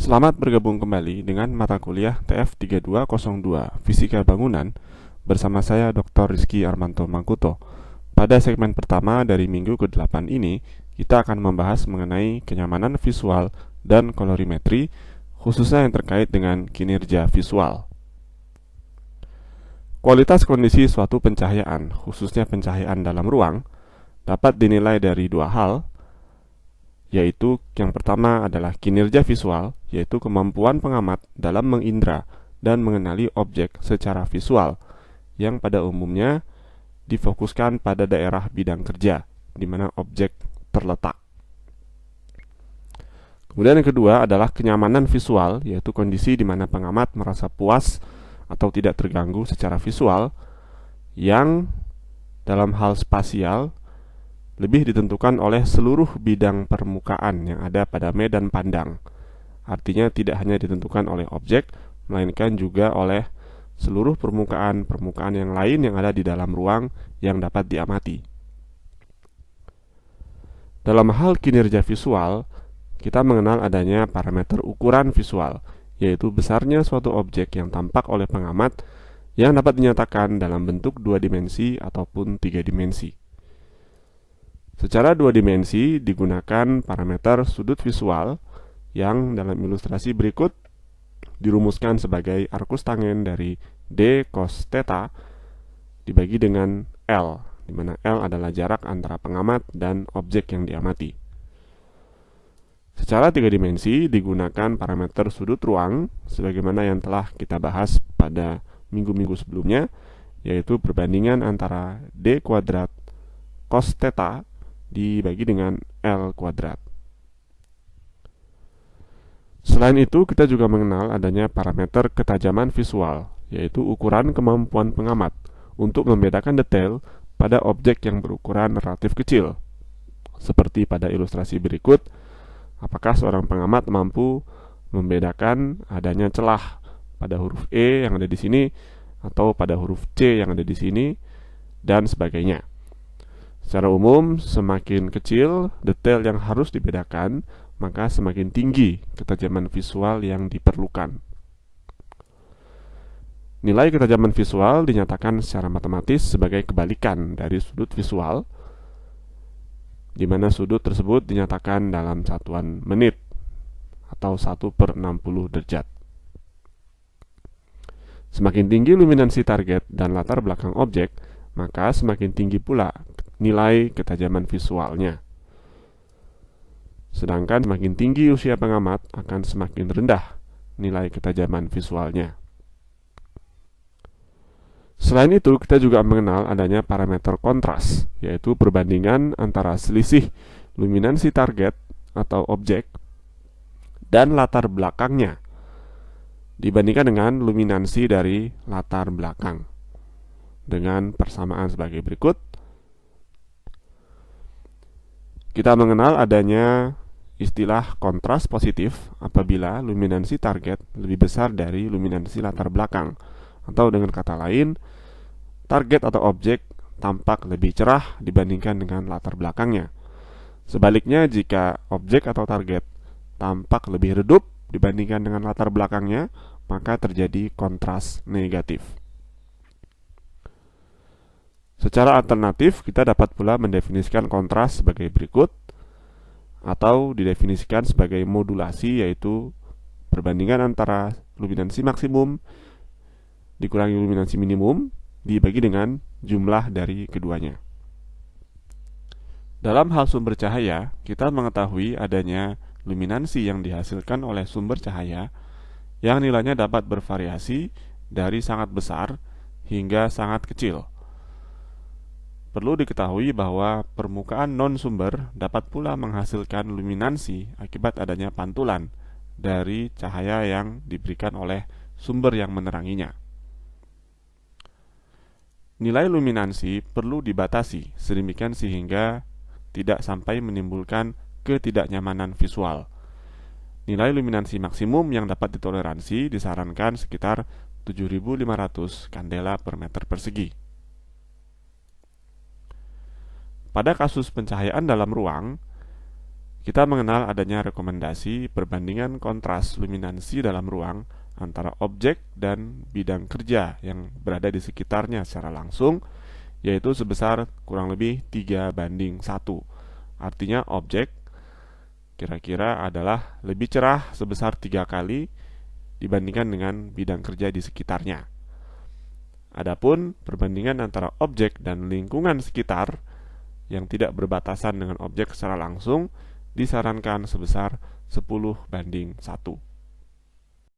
Selamat bergabung kembali dengan mata kuliah TF3202 Fisika Bangunan bersama saya Dr. Rizky Armanto Mangkuto. Pada segmen pertama dari minggu ke-8 ini, kita akan membahas mengenai kenyamanan visual dan kolorimetri, khususnya yang terkait dengan kinerja visual. Kualitas kondisi suatu pencahayaan, khususnya pencahayaan dalam ruang, dapat dinilai dari dua hal, yaitu yang pertama adalah kinerja visual, yaitu kemampuan pengamat dalam mengindra dan mengenali objek secara visual, yang pada umumnya difokuskan pada daerah bidang kerja, di mana objek terletak. Kemudian yang kedua adalah kenyamanan visual, yaitu kondisi di mana pengamat merasa puas atau tidak terganggu secara visual, yang dalam hal spasial lebih ditentukan oleh seluruh bidang permukaan yang ada pada medan pandang. Artinya tidak hanya ditentukan oleh objek, melainkan juga oleh seluruh permukaan-permukaan yang lain yang ada di dalam ruang yang dapat diamati. Dalam hal kinerja visual, kita mengenal adanya parameter ukuran visual, yaitu besarnya suatu objek yang tampak oleh pengamat yang dapat dinyatakan dalam bentuk dua dimensi ataupun tiga dimensi. Secara dua dimensi digunakan parameter sudut visual yang dalam ilustrasi berikut dirumuskan sebagai arcus tangen dari D cos theta dibagi dengan L, di mana L adalah jarak antara pengamat dan objek yang diamati. Secara tiga dimensi digunakan parameter sudut ruang sebagaimana yang telah kita bahas pada minggu-minggu sebelumnya, yaitu perbandingan antara D kuadrat cos theta dibagi dengan L kuadrat. Selain itu, kita juga mengenal adanya parameter ketajaman visual, yaitu ukuran kemampuan pengamat untuk membedakan detail pada objek yang berukuran relatif kecil. Seperti pada ilustrasi berikut, apakah seorang pengamat mampu membedakan adanya celah pada huruf E yang ada di sini atau pada huruf C yang ada di sini dan sebagainya. Secara umum, semakin kecil detail yang harus dibedakan, maka semakin tinggi ketajaman visual yang diperlukan. Nilai ketajaman visual dinyatakan secara matematis sebagai kebalikan dari sudut visual, di mana sudut tersebut dinyatakan dalam satuan menit atau 1/60 derajat. Semakin tinggi luminansi target dan latar belakang objek, maka semakin tinggi pula nilai ketajaman visualnya. Sedangkan semakin tinggi usia pengamat akan semakin rendah nilai ketajaman visualnya. Selain itu, kita juga mengenal adanya parameter kontras, yaitu perbandingan antara selisih luminansi target atau objek dan latar belakangnya dibandingkan dengan luminansi dari latar belakang. Dengan persamaan sebagai berikut, kita mengenal adanya istilah kontras positif apabila luminansi target lebih besar dari luminansi latar belakang, atau dengan kata lain, target atau objek tampak lebih cerah dibandingkan dengan latar belakangnya. Sebaliknya, jika objek atau target tampak lebih redup dibandingkan dengan latar belakangnya, maka terjadi kontras negatif. Secara alternatif, kita dapat pula mendefinisikan kontras sebagai berikut, atau didefinisikan sebagai modulasi, yaitu perbandingan antara luminansi maksimum dikurangi luminansi minimum dibagi dengan jumlah dari keduanya. Dalam hal sumber cahaya, kita mengetahui adanya luminansi yang dihasilkan oleh sumber cahaya yang nilainya dapat bervariasi dari sangat besar hingga sangat kecil. Perlu diketahui bahwa permukaan non-sumber dapat pula menghasilkan luminansi akibat adanya pantulan dari cahaya yang diberikan oleh sumber yang meneranginya. Nilai luminansi perlu dibatasi sedemikian sehingga tidak sampai menimbulkan ketidaknyamanan visual. Nilai luminansi maksimum yang dapat ditoleransi disarankan sekitar 7.500 kandela per meter persegi. Pada kasus pencahayaan dalam ruang, Kita mengenal adanya rekomendasi perbandingan kontras luminansi dalam ruang antara objek dan bidang kerja yang berada di sekitarnya secara langsung, yaitu sebesar kurang lebih 3:1. Artinya objek kira-kira adalah lebih cerah sebesar 3 kali dibandingkan dengan bidang kerja di sekitarnya. Adapun perbandingan antara objek dan lingkungan sekitar yang tidak berbatasan dengan objek secara langsung disarankan sebesar 10:1.